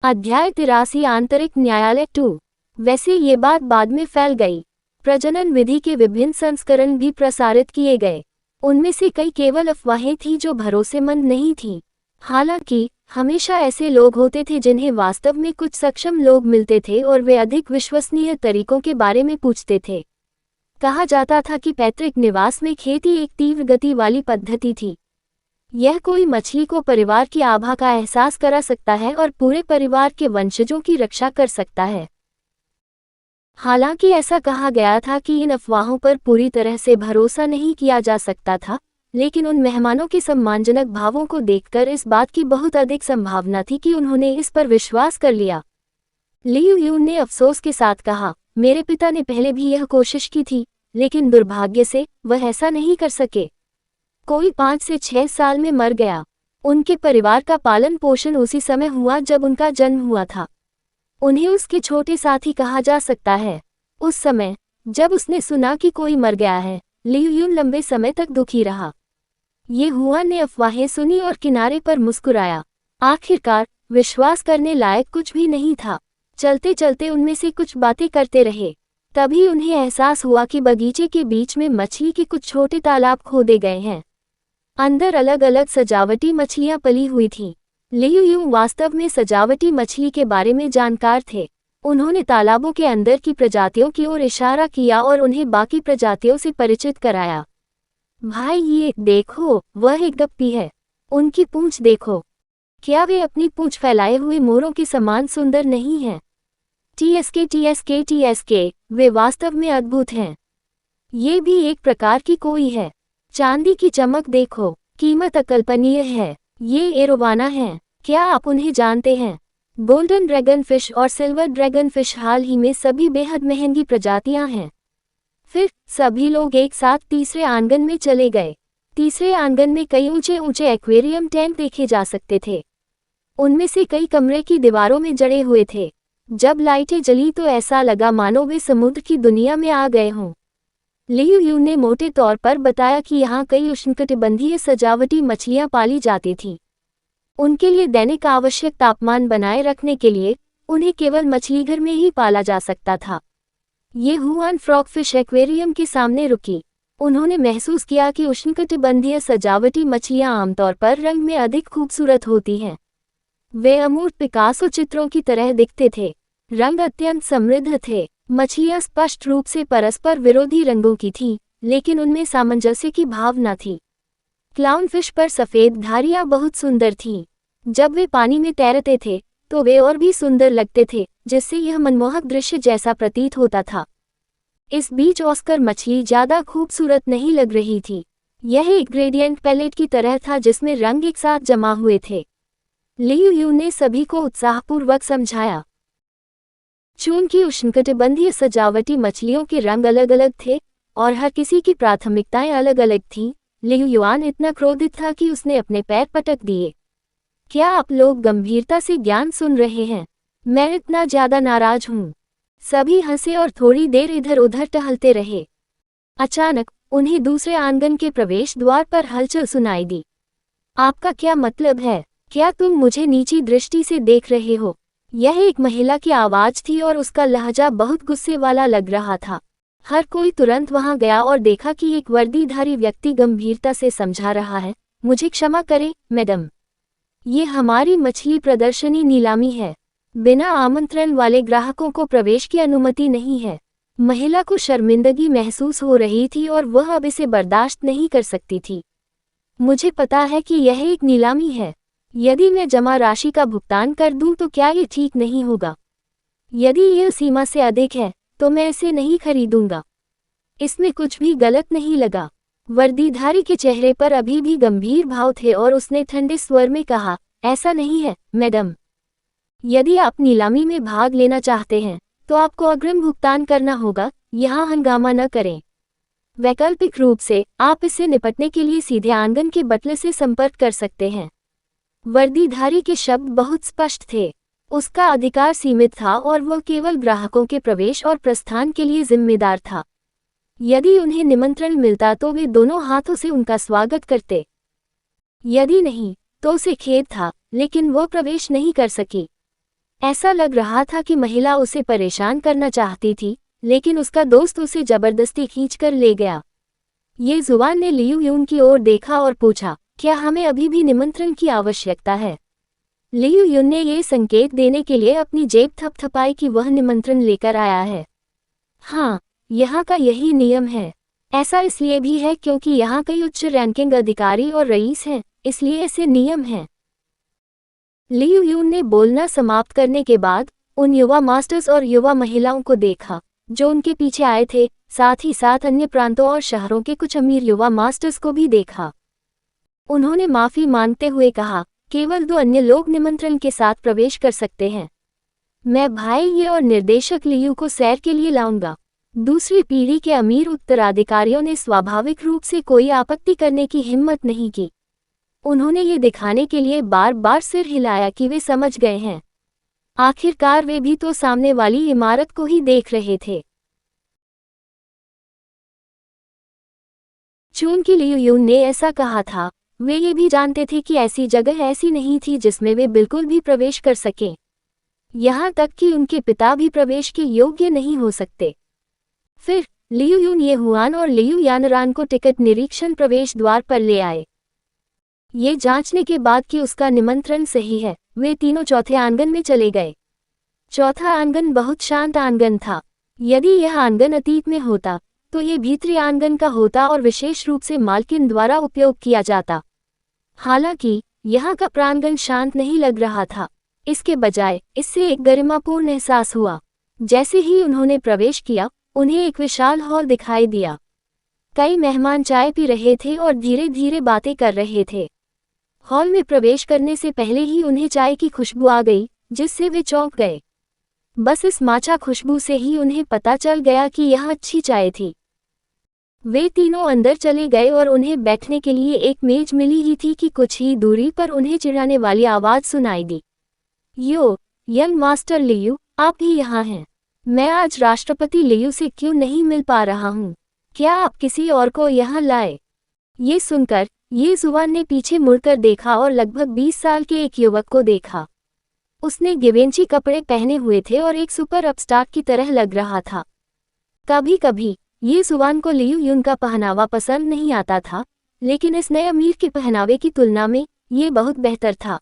अध्याय 83 आंतरिक न्यायालय 2। वैसे ये बात बाद में फैल गई। प्रजनन विधि के विभिन्न संस्करण भी प्रसारित किए गए। उनमें से कई केवल अफवाहें थीं जो भरोसेमंद नहीं थीं। हालांकि हमेशा ऐसे लोग होते थे जिन्हें वास्तव में कुछ सक्षम लोग मिलते थे और वे अधिक विश्वसनीय तरीकों के बारे में पूछते थे। कहा जाता था कि पैतृक निवास में खेती एक तीव्र गति वाली पद्धति थी। यह कोई मछली को परिवार की आभा का एहसास करा सकता है और पूरे परिवार के वंशजों की रक्षा कर सकता है। हालांकि ऐसा कहा गया था कि इन अफवाहों पर पूरी तरह से भरोसा नहीं किया जा सकता था, लेकिन उन मेहमानों के सम्मानजनक भावों को देखकर इस बात की बहुत अधिक संभावना थी कि उन्होंने इस पर विश्वास कर लिया। लियू यून ने अफसोस के साथ कहा, मेरे पिता ने पहले भी यह कोशिश की थी, लेकिन दुर्भाग्य से वह ऐसा नहीं कर सके। कोई 5 से 6 साल में मर गया। उनके परिवार का पालन पोषण उसी समय हुआ जब उनका जन्म हुआ था। उन्हें उसके छोटे साथी कहा जा सकता है। उस समय जब उसने सुना कि कोई मर गया है, लियू यून लंबे समय तक दुखी रहा। ये हुआ ने अफवाहें सुनी और किनारे पर मुस्कुराया। आखिरकार विश्वास करने लायक कुछ भी नहीं था। चलते चलते उनमें से कुछ बातें करते रहे। तभी उन्हें एहसास हुआ कि बगीचे के बीच में मछली के कुछ छोटे तालाब खोदे गए हैं। अंदर अलग अलग सजावटी मछलियां पली हुई थीं। लियू यून वास्तव में सजावटी मछली के बारे में जानकार थे। उन्होंने तालाबों के अंदर की प्रजातियों की ओर इशारा किया और उन्हें बाकी प्रजातियों से परिचित कराया। भाई ये देखो, वह एक गप्पी है। उनकी पूंछ देखो, क्या वे अपनी पूंछ फैलाए हुए मोरों के समान सुंदर नहीं हैं? टीएसके टीएसके टीएसके, वे वास्तव में अद्भुत हैं। ये भी एक प्रकार की कोई है। चांदी की चमक देखो, कीमत अकल्पनीय है। ये एरोवाना हैं। क्या आप उन्हें जानते हैं? गोल्डन ड्रैगन फिश और सिल्वर ड्रैगन फिश हाल ही में सभी बेहद महंगी प्रजातियां हैं। फिर सभी लोग एक साथ तीसरे आंगन में चले गए। तीसरे आंगन में कई ऊंचे ऊंचे एक्वेरियम टैंक देखे जा सकते थे। उनमें से कई कमरे की दीवारों में जड़े हुए थे। जब लाइटें जली तो ऐसा लगा मानो वे समुद्र की दुनिया में आ गए हों। लियू यून ने मोटे तौर पर बताया कि यहाँ कई उष्णकटिबंधीय सजावटी मछलियाँ पाली जाती थीं। उनके लिए दैनिक आवश्यक तापमान बनाए रखने के लिए उन्हें केवल मछलीघर में ही पाला जा सकता था। ये हुआन फ्रॉगफिश एक्वेरियम के सामने रुकी। उन्होंने महसूस किया कि उष्णकटिबंधीय सजावटी मछलियाँ आमतौर पर रंग में अधिक खूबसूरत होती हैं। वे अमूर्त पिकासो चित्रों की तरह दिखते थे। रंग अत्यंत समृद्ध थे। मछलियां स्पष्ट रूप से परस्पर विरोधी रंगों की थीं, लेकिन उनमें सामंजस्य की भावना थी। क्लाउनफिश पर सफ़ेद धारियां बहुत सुंदर थीं। जब वे पानी में तैरते थे तो वे और भी सुंदर लगते थे, जिससे यह मनमोहक दृश्य जैसा प्रतीत होता था। इस बीच ऑस्कर मछली ज़्यादा खूबसूरत नहीं लग रही थी। यह एक ग्रेडियंट पैलेट की तरह था जिसमें रंग एक साथ जमा हुए थे। लियू यून ने सभी को उत्साहपूर्वक समझाया। चूंकि उष्णकटिबंधीय सजावटी मछलियों के रंग अलग अलग थे और हर किसी की प्राथमिकताएं अलग अलग थीं, लियू यून इतना क्रोधित था कि उसने अपने पैर पटक दिए। क्या आप लोग गंभीरता से ज्ञान सुन रहे हैं? मैं इतना ज्यादा नाराज हूँ। सभी हंसे और थोड़ी देर इधर उधर टहलते रहे। अचानक उन्हें दूसरे आंगन के प्रवेश द्वार पर हलचल सुनाई दी। आपका क्या मतलब है? क्या तुम मुझे नीची दृष्टि से देख रहे हो? यह एक महिला की आवाज थी और उसका लहजा बहुत गुस्से वाला लग रहा था। हर कोई तुरंत वहां गया और देखा कि एक वर्दीधारी व्यक्ति गंभीरता से समझा रहा है, मुझे क्षमा करें, मैडम। ये हमारी मछली प्रदर्शनी नीलामी है। बिना आमंत्रण वाले ग्राहकों को प्रवेश की अनुमति नहीं है। महिला को शर्मिंदगी महसूस हो रही थी और वह अब इसे बर्दाश्त नहीं कर सकती थी। मुझे पता है कि यह एक नीलामी है। यदि मैं जमा राशि का भुगतान कर दूं तो क्या ये ठीक नहीं होगा? यदि यह सीमा से अधिक है तो मैं इसे नहीं खरीदूंगा। इसमें कुछ भी गलत नहीं लगा। वर्दीधारी के चेहरे पर अभी भी गंभीर भाव थे और उसने ठंडे स्वर में कहा, ऐसा नहीं है, मैडम। यदि आप नीलामी में भाग लेना चाहते हैं तो आपको अग्रिम भुगतान करना होगा। यहाँ हंगामा न करें। वैकल्पिक रूप से आप इससे निपटने के लिए सीधे आंगन के बटले से संपर्क कर सकते हैं। वर्दीधारी के शब्द बहुत स्पष्ट थे। उसका अधिकार सीमित था और वह केवल ग्राहकों के प्रवेश और प्रस्थान के लिए जिम्मेदार था। यदि उन्हें निमंत्रण मिलता तो वे दोनों हाथों से उनका स्वागत करते। यदि नहीं तो उसे खेद था, लेकिन वह प्रवेश नहीं कर सकी। ऐसा लग रहा था कि महिला उसे परेशान करना चाहती थी, लेकिन उसका दोस्त उसे जबरदस्ती खींचकर ले गया। ये जुआन ने लियू यून की ओर देखा और पूछा, क्या हमें अभी भी निमंत्रण की आवश्यकता है? लियू यून ने ये संकेत देने के लिए अपनी जेब थपथपाई कि वह निमंत्रण लेकर आया है। हाँ, यहाँ का यही नियम है। ऐसा इसलिए भी है क्योंकि यहाँ कई उच्च रैंकिंग अधिकारी और रईस हैं, इसलिए ऐसे नियम हैं। लियू यून ने बोलना समाप्त करने के बाद उन युवा मास्टर्स और युवा महिलाओं को देखा जो उनके पीछे आए थे, साथ ही साथ अन्य प्रांतों और शहरों के कुछ अमीर युवा मास्टर्स को भी देखा। उन्होंने माफी मांगते हुए कहा, केवल 2 अन्य लोग निमंत्रण के साथ प्रवेश कर सकते हैं। मैं भाई ये और निर्देशक लियू को सैर के लिए लाऊंगा। दूसरी पीढ़ी के अमीर उत्तराधिकारियों ने स्वाभाविक रूप से कोई आपत्ति करने की हिम्मत नहीं की। उन्होंने ये दिखाने के लिए बार बार सिर हिलाया कि वे समझ गए हैं। आखिरकार वे भी तो सामने वाली इमारत को ही देख रहे थे। चूंकि लियू यून ने ऐसा कहा था, वे ये भी जानते थे कि ऐसी जगह ऐसी नहीं थी जिसमें वे बिल्कुल भी प्रवेश कर सकें। यहाँ तक कि उनके पिता भी प्रवेश के योग्य नहीं हो सकते। फिर लियू यून ये हुआन और लियू यानरान को टिकट निरीक्षण प्रवेश द्वार पर ले आए। ये जांचने के बाद कि उसका निमंत्रण सही है, वे तीनों चौथे आंगन में चले गए। चौथा आंगन बहुत शांत आंगन था। यदि यह आंगन अतीत में होता तो ये भीतरी आंगन का होता और विशेष रूप से मालकिन द्वारा उपयोग किया जाता। हालांकि यहाँ का प्रांगण शांत नहीं लग रहा था, इसके बजाय इससे एक गरिमापूर्ण एहसास हुआ। जैसे ही उन्होंने प्रवेश किया, उन्हें एक विशाल हॉल दिखाई दिया। कई मेहमान चाय पी रहे थे और धीरे धीरे बातें कर रहे थे। हॉल में प्रवेश करने से पहले ही उन्हें चाय की खुशबू आ गई, जिससे वे चौंक गए। बस इस माचा खुशबू से ही उन्हें पता चल गया कि यह अच्छी चाय थी। वे तीनों अंदर चले गए और उन्हें बैठने के लिए एक मेज मिली ही थी कि कुछ ही दूरी पर उन्हें चिढ़ाने वाली आवाज़ सुनाई दी। यो, यंग मास्टर लियू, आप भी यहाँ हैं। मैं आज राष्ट्रपति लियू से क्यों नहीं मिल पा रहा हूँ? क्या आप किसी और को यहाँ लाए? ये सुनकर ये जुआन ने पीछे मुड़कर देखा और लगभग 20 साल के एक युवक को देखा। उसने गिवेंची कपड़े पहने हुए थे और एक सुपर अपस्टार्ट की तरह लग रहा था। कभी कभी ये जुआन को लियू यून का पहनावा पसंद नहीं आता था, लेकिन इस नए अमीर के पहनावे की तुलना में ये बहुत बेहतर था।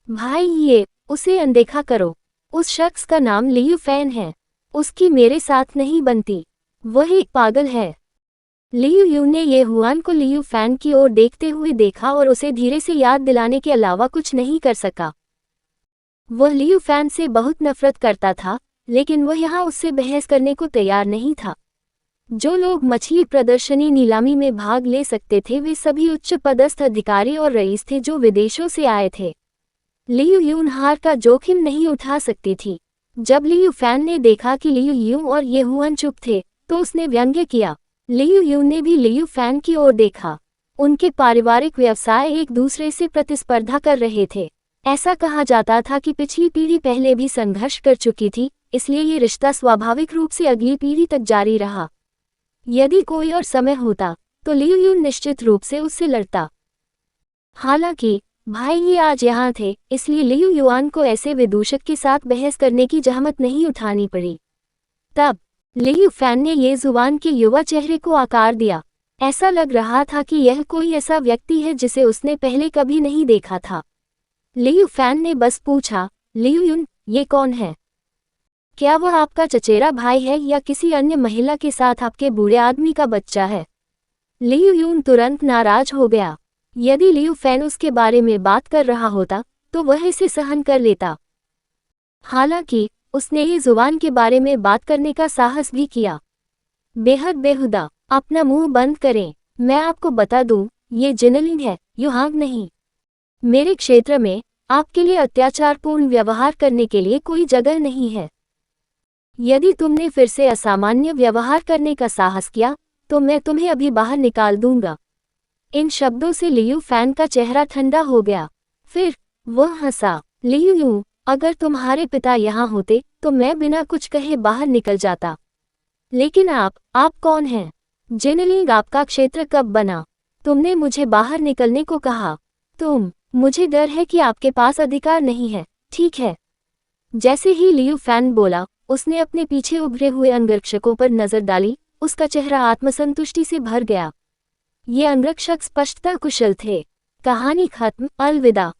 भाई उसे अनदेखा करो। उस शख्स का नाम लियू फैन है। उसकी मेरे साथ नहीं बनती। वह एक पागल है। लियू यून ने ये हुआन को लियू फैन की ओर देखते हुए देखा और उसे धीरे से याद दिलाने के अलावा कुछ नहीं कर सका। वह लियू फैन से बहुत नफरत करता था, लेकिन वह यहाँ उससे बहस करने को तैयार नहीं था। जो लोग मछली प्रदर्शनी नीलामी में भाग ले सकते थे वे सभी उच्च पदस्थ अधिकारी और रईस थे जो विदेशों से आए थे। लियू यून हार का जोखिम नहीं उठा सकती थी। जब लियू फैन ने देखा कि लियू यून और ये हुआन चुप थे, तो उसने व्यंग्य किया। लियू यून ने भी लियू फैन की ओर देखा। उनके पारिवारिक व्यवसाय एक दूसरे से प्रतिस्पर्धा कर रहे थे। ऐसा कहा जाता था कि पिछली पीढ़ी पहले भी संघर्ष कर चुकी थी, इसलिए ये रिश्ता स्वाभाविक रूप से अगली पीढ़ी तक जारी रहा। यदि कोई और समय होता तो लियू यून निश्चित रूप से उससे लड़ता। हालांकि भाई ये आज यहाँ थे, इसलिए लियू युआन को ऐसे विदूषक के साथ बहस करने की जहमत नहीं उठानी पड़ी। तब लियू फैन ने ये जुआन के युवा चेहरे को आकार दिया। ऐसा लग रहा था कि यह कोई ऐसा व्यक्ति है जिसे उसने पहले कभी नहीं देखा था। लियू फैन ने बस पूछा, लियू यून, ये कौन है? क्या वह आपका चचेरा भाई है या किसी अन्य महिला के साथ आपके बूढ़े आदमी का बच्चा है? लियू यून तुरंत नाराज हो गया। यदि लियू फैन उसके बारे में बात कर रहा होता तो वह इसे सहन कर लेता। हालांकि उसने ये जुबान के बारे में बात करने का साहस भी किया। बेहद बेहुदा। अपना मुंह बंद करें। मैं आपको बता दूं, ये जिनलिंग है, युहांग नहीं। मेरे क्षेत्र में आपके लिए अत्याचारपूर्ण व्यवहार करने के लिए कोई जगह नहीं है। यदि तुमने फिर से असामान्य व्यवहार करने का साहस किया तो मैं तुम्हें अभी बाहर निकाल दूंगा। इन शब्दों से लियू फैन का चेहरा ठंडा हो गया। फिर वह हंसा। लियू यूं, अगर तुम्हारे पिता यहाँ होते तो मैं बिना कुछ कहे बाहर निकल जाता। लेकिन आप कौन हैं? जिनलिंग आपका क्षेत्र कब बना? तुमने मुझे बाहर निकलने को कहा। मुझे डर है कि आपके पास अधिकार नहीं है, ठीक है? जैसे ही लियू फैन बोला, उसने अपने पीछे उभरे हुए अंगरक्षकों पर नजर डाली। उसका चेहरा आत्मसंतुष्टि से भर गया। ये अंगरक्षक स्पष्टतः कुशल थे। कहानी खत्म। अलविदा।